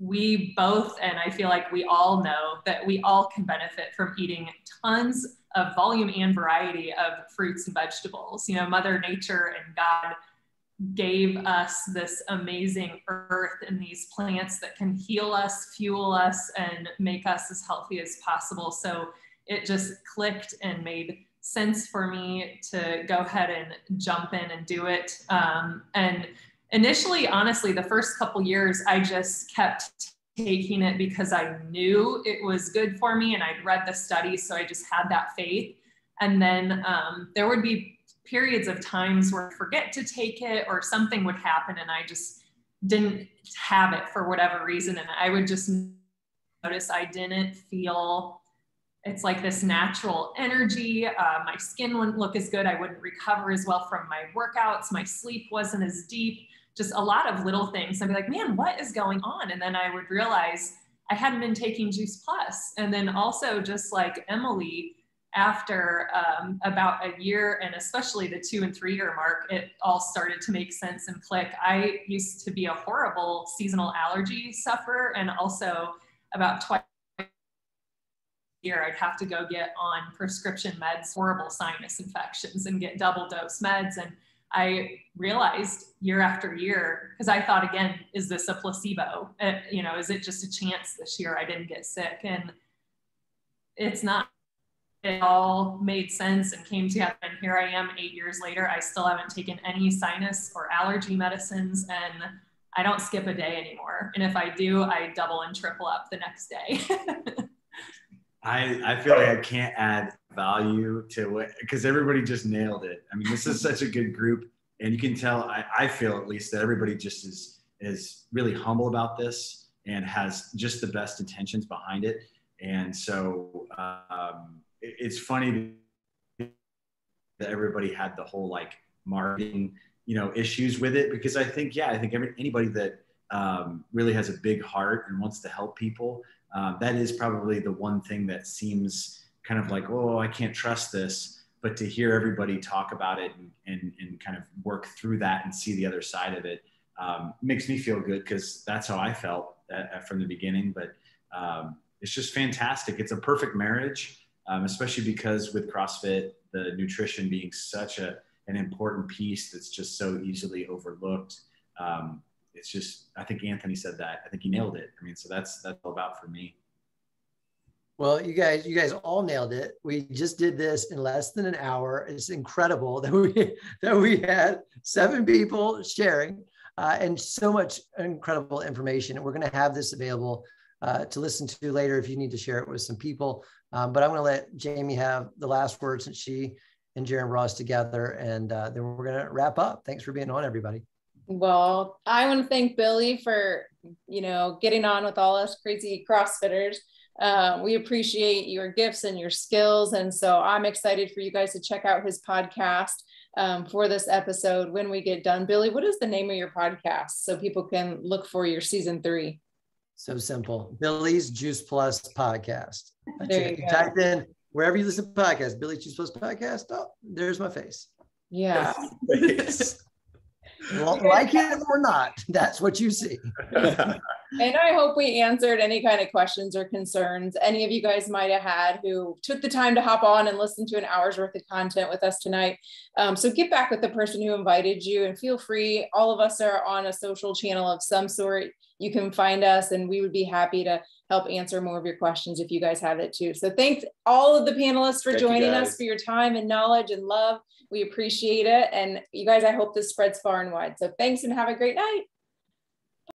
we both, and I feel like we all know that we all can benefit from eating tons of volume and variety of fruits and vegetables. You know, Mother Nature and God gave us this amazing earth and these plants that can heal us, fuel us, and make us as healthy as possible. So it just clicked and made sense for me to go ahead and jump in and do it. And initially, honestly, the first couple years, I just kept taking it because I knew it was good for me and I'd read the studies. So I just had that faith. And then there would be periods of times where I forget to take it or something would happen and I just didn't have it for whatever reason. And I would just notice I didn't feel, it's like this natural energy. My skin wouldn't look as good. I wouldn't recover as well from my workouts. My sleep wasn't as deep, just a lot of little things. I'd be like, man, what is going on? And then I would realize I hadn't been taking Juice Plus. And then also just like Emily, after about a year, and especially the 2 and 3 year mark, it all started to make sense and click. I used to be a horrible seasonal allergy sufferer, and also about twice a year I'd have to go get on prescription meds, horrible sinus infections, and get double dose meds. And I realized year after year, because I thought, again, is this a placebo? You know, is it just a chance this year I didn't get sick? And it's not. It all made sense and came together. And here I am 8 years later. I still haven't taken any sinus or allergy medicines, and I don't skip a day anymore. And if I do, I double and triple up the next day. I feel like I can't add value to it because everybody just nailed it. I mean, this is such a good group, and you can tell, I feel at least, that everybody just is really humble about this and has just the best intentions behind it. And so it's funny that everybody had the whole like marketing, you know, issues with it, because I think anybody that really has a big heart and wants to help people, that is probably the one thing that seems kind of like, oh, I can't trust this. But to hear everybody talk about it and kind of work through that and see the other side of it makes me feel good, because that's how I felt from the beginning. But it's just fantastic. It's a perfect marriage. Especially because with CrossFit, the nutrition being such an important piece that's just so easily overlooked. It's just, I think Anthony said that. I think he nailed it. I mean, so that's all about for me. Well, you guys all nailed it. We just did this in less than an hour. It's incredible that we had 7 people sharing and so much incredible information. And we're going to have this available to listen to later if you need to share it with some people. But I'm going to let Jamie have the last word, since she and Jaron brought us together, and then we're going to wrap up. Thanks for being on, everybody. Well, I want to thank Billy for, getting on with all us crazy CrossFitters. We appreciate your gifts and your skills. And so I'm excited for you guys to check out his podcast for this episode when we get done. Billy, what is the name of your podcast so people can look for your season 3? So simple. Billy's Juice Plus Podcast. There you go. Type in wherever you listen to podcasts, Billy's Juice Plus Podcast. Oh, there's my face. Yeah. Well, like it or not, that's what you see. And I hope we answered any kind of questions or concerns any of you guys might have had who took the time to hop on and listen to an hour's worth of content with us tonight. So get back with the person who invited you, and feel free. All of us are on a social channel of some sort. You can find us, and we would be happy to help answer more of your questions if you guys have it too. So thanks all of the panelists for joining us, for your time and knowledge and love. We appreciate it. And you guys, I hope this spreads far and wide. So thanks and have a great night.